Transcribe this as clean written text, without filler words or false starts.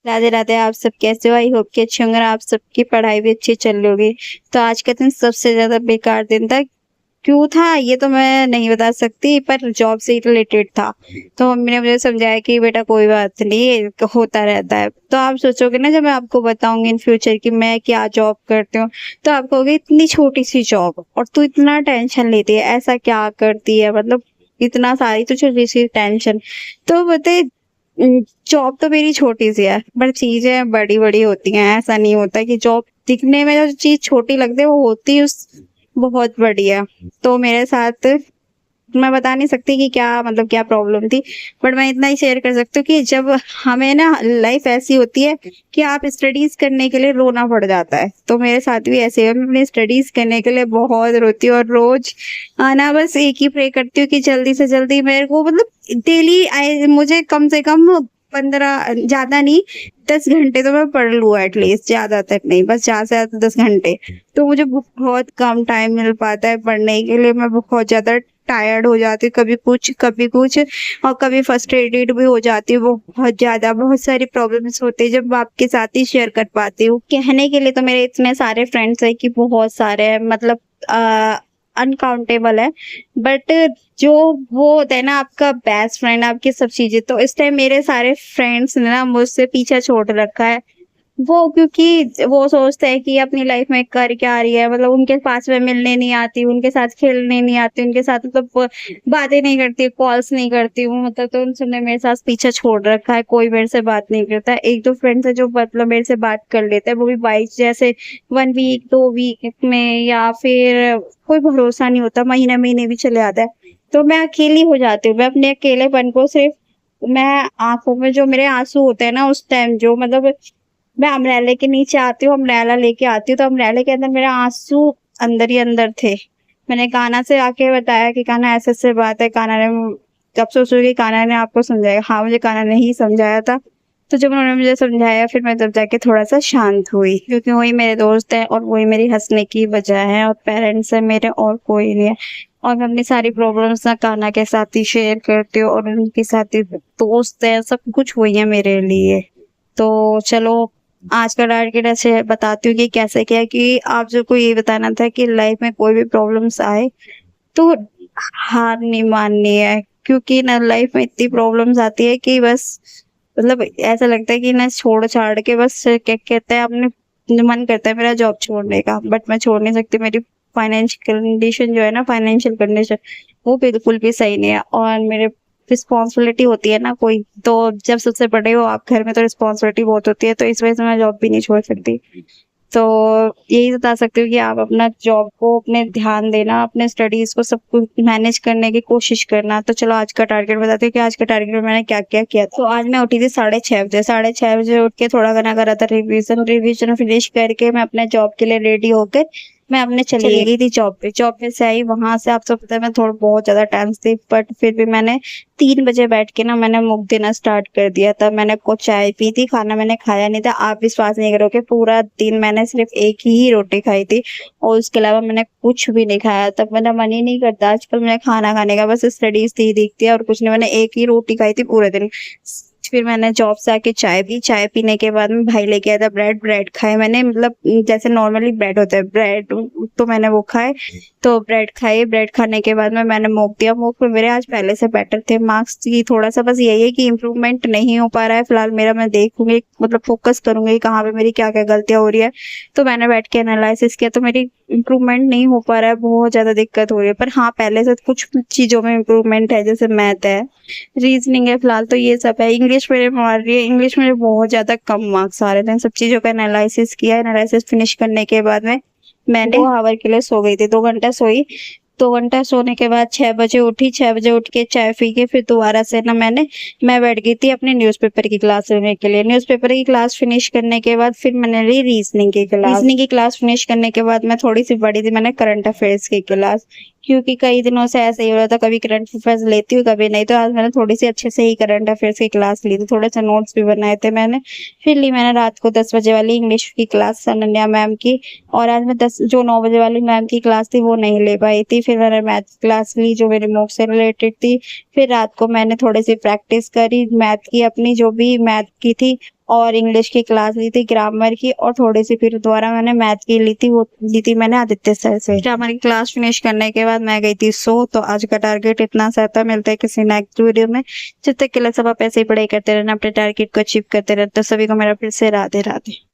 राधे राधे। आप सब कैसे हो? आई होप कि अच्छे होंगे और आप सबकी पढ़ाई भी अच्छी चल रही होगी। तो आज का दिन सबसे ज्यादा बेकार दिन था। क्यों था ये तो मैं नहीं बता सकती, पर जॉब से रिलेटेड था। तो मम्मी ने मुझे समझाया कि बेटा कोई बात नहीं, ये होता रहता है। तो आप सोचोगे ना, जब मैं आपको बताऊंगी इन फ्यूचर कि मैं क्या जॉब करती हूँ, तो आप कहोगे इतनी छोटी सी जॉब और तू इतना टेंशन लेती है, ऐसा क्या करती है, मतलब इतना सारी तो छोटी सी टेंशन। तो बताए, जॉब तो मेरी छोटी सी है, बट चीजें बड़ी बड़ी होती हैं। ऐसा नहीं होता कि जॉब दिखने में जो चीज छोटी लगती है वो होती उस बहुत बड़ी है। तो मेरे साथ मैं बता नहीं सकती कि क्या, मतलब क्या प्रॉब्लम थी, बट मैं इतना ही शेयर कर सकती हूँ कि जब हमें ना लाइफ ऐसी होती है कि आप स्टडीज करने के लिए रोना पड़ जाता है। तो मेरे साथ भी ऐसे है, मैं अपनी स्टडीज करने के लिए बहुत रोती हूँ और रोज आना बस एक ही प्रे करती हूँ कि जल्दी से जल्दी मेरे को, मतलब डेली मुझे कम से कम 15, ज्यादा नहीं, 10 घंटे तो मैं पढ़ लूँ एटलीस्ट, ज्यादा तक नहीं, बस ज्यादा से ज्यादा 10 घंटे। तो मुझे बहुत कम टाइम मिल पाता है पढ़ने के लिए। मैं बहुत ज्यादा टायर्ड हो जाती हूँ, कभी कुछ और कभी फ्रस्ट्रेटेड भी हो जाती हूँ। बहुत ज्यादा, बहुत सारी प्रॉब्लम्स होती है जब आपके साथ ही शेयर कर पाती हूँ। कहने के लिए तो मेरे इतने सारे फ्रेंड्स है कि बहुत सारे हैं, मतलब अनकाउंटेबल है। बट जो वो होता है ना आपका बेस्ट फ्रेंड, आपकी सब चीजें, तो इस टाइम मेरे सारे फ्रेंड्स ने ना मुझसे पीछा छोड़ रखा है। वो क्योंकि वो सोचते हैं कि अपनी लाइफ में कर क्या रही है, मतलब उनके पास में मिलने नहीं आती, उनके साथ खेलने नहीं आती, उनके साथ मतलब बातें नहीं करती, कॉल्स नहीं करती हूँ, मतलब तो उनने मेरे साथ पीछा छोड़ रखा है। कोई मेरे से बात नहीं करता। एक दो फ्रेंड्स है जो मतलब मेरे से बात कर लेते हैं, वो भी बाइक जैसे 1 वीक 2 वीक में, या फिर कोई भरोसा नहीं होता, महीने महीने भी चले आता है। तो मैं अकेली हो जाती हूँ। मैं अपने अकेलेपन को सिर्फ, मैं आंखों में जो मेरे आंसू होते हैं ना उस टाइम, जो मतलब मैं अम्ब्रेला के नीचे आती हूँ, अम्ब्रेला लेके आती हूँ, तो अम्ब्रेला के अंदर मेरे आंसू अंदर ही अंदर थे। मैंने कान्हा से आके बताया कि कान्हा ऐसे ऐसे बात है। कान्हा ने, जब सोचो कि कान्हा ने आपको समझाया, हाँ मुझे कान्हा ने ही समझाया था। तो जब उन्होंने मुझे समझाया, फिर मैं तब जाके थोड़ा सा शांत हुई, क्योंकि वही मेरे दोस्त हैं और वही मेरी हंसने की वजह है, और पेरेंट्स है मेरे, और कोई नहीं है। और मैं अपनी सारी प्रॉब्लम्स ना कान्हा के साथ ही शेयर करती हूँ, और उनके साथ ही दोस्त है, सब कुछ वही है मेरे लिए। तो चलो, आज का टारगेट ऐसे बताती हूँ कि कैसे क्या है, कि आप जो को ये बताना था कि लाइफ में कोई भी प्रॉब्लम्स आए तो हार नहीं माननी है। क्योंकि ना लाइफ में इतनी प्रॉब्लम्स आती है कि बस, मतलब ऐसा लगता है कि ना छोड़ छाड़ के बस, क्या कहते हैं, अपने मन करता है मेरा जॉब छोड़ने का, बट मैं छोड़ नहीं सकती। मेरी फाइनेंशियल कंडीशन जो है ना, फाइनेंशियल कंडीशन वो बिल्कुल भी सही नहीं है, और मेरे रिस्पॉन्सिबिलिटी होती है ना कोई, तो जब सबसे बड़े हो आप घर में तो रिस्पॉन्सिबिलिटी बहुत होती है, तो इस वजह से मैं जॉब भी नहीं छोड़ सकती। तो यही बता सकती हूँ कि आप अपना जॉब को अपने ध्यान देना, अपने स्टडीज को सब कुछ मैनेज करने की कोशिश करना। तो चलो आज का टारगेट बताती हूँ कि आज का टारगेट में मैंने क्या क्या किया। तो आज मैं उठी थी 6:30 बजे। 6:30 बजे उठ के थोड़ा गाना करा था, रिविजन फिनिश करके मैं अपने जॉब के लिए रेडी होकर मैं अपने चली गई थी जॉब पे। जॉब पे से आई, वहां से आपको पता है मैं थोड़ा बहुत ज्यादा टेंस थी, बट फिर भी मैंने 3 बजे बैठ के ना मैंने मुख देना स्टार्ट कर दिया था। मैंने कुछ चाय पी थी, खाना मैंने खाया नहीं था। आप विश्वास नहीं करोगे, पूरा दिन मैंने सिर्फ एक ही रोटी खाई थी, और उसके अलावा मैंने कुछ भी नहीं खाया। तब मेरा मन ही नहीं करता आजकल मैंने खाना खाने का, बस स्टडीज थी दिखती है और कुछ नहीं। मैंने एक ही रोटी खाई थी पूरे दिन। फिर मैंने जॉब से आके चाय पी। चाय पीने के बाद में भाई लेके आया था ब्रेड। ब्रेड खाए मैंने, मतलब जैसे नॉर्मली ब्रेड होता है ब्रेड, तो मैंने वो खाए। तो ब्रेड खाए। ब्रेड खाने के बाद में मैंने मोक दिया। मोक में मेरे आज पहले से बेटर थे मार्क्स की। थोड़ा सा बस यही है कि इम्प्रूवमेंट नहीं हो पा रहा है फिलहाल मेरा। मैं देखूंगी, मतलब फोकस करूंगी कहाँ पे मेरी क्या क्या गलतियां हो रही है। तो मैंने बैठ के एनालिसिस किया, तो मेरी इम्प्रूवमेंट नहीं हो पा रहा है, बहुत ज्यादा दिक्कत हो रही है। पर हाँ, पहले से कुछ चीजों में इम्प्रूवमेंट है, जैसे मैथ है, रीजनिंग है, फिलहाल तो ये सब है। इंग्लिश मेरे मार रही है, इंग्लिश में बहुत ज्यादा कम मार्क्स आ रहे थे। इन सब चीजों का एनालिसिस किया। एनालिसिस फिनिश करने के बाद में मैंने 2 आवर के लिए सो गई थी, 2 घंटा सोई। 2 घंटा सोने के बाद 6 बजे उठी। 6 बजे उठ के चाय पी के फिर दोबारा से ना मैं बैठ गई थी अपने न्यूज़पेपर की क्लास लेने के लिए। न्यूज़पेपर की क्लास फिनिश करने के बाद फिर मैंने ली रीजनिंग की क्लास। रीजनिंग की क्लास फिनिश करने के बाद मैं थोड़ी सी बड़ी थी, मैंने करंट अफेयर्स की क्लास, क्योंकि कई दिनों से ऐसे ही हो रहा था, कभी करंट अफेयर्स लेती हूँ कभी नहीं। तो आज मैंने थोड़ी सी अच्छे से ही करंट अफेयर्स की क्लास ली थी, थोड़े से नोट्स भी बनाए थे मैंने। फिर ली मैंने रात को 10 बजे वाली इंग्लिश की क्लास अनन्या मैम की। और आज मैं 9 बजे वाली मैम की क्लास थी वो नहीं ले पाई थी। फिर मैंने मैथ क्लास ली जो मेरे मॉक से रिलेटेड थी। फिर रात को मैंने थोड़ी सी प्रैक्टिस करी मैथ की, अपनी जो भी मैथ की थी और इंग्लिश की क्लास ली थी, ग्रामर की, और थोड़ी सी फिर दोबारा मैंने मैथ की ली थी, वो ली थी मैंने आदित्य सर से। ग्रामर की क्लास फिनिश करने के बाद मैं गई थी तो आज का टारगेट इतना सा था। मिलते हैं किसी नेक्स्ट वीडियो में। जब तक के लिए सब आप ऐसे ही पढ़ाई करते रहना, अपने टारगेट को अचीव करते रहते। तो सभी को मेरा फिर से राधे राधे।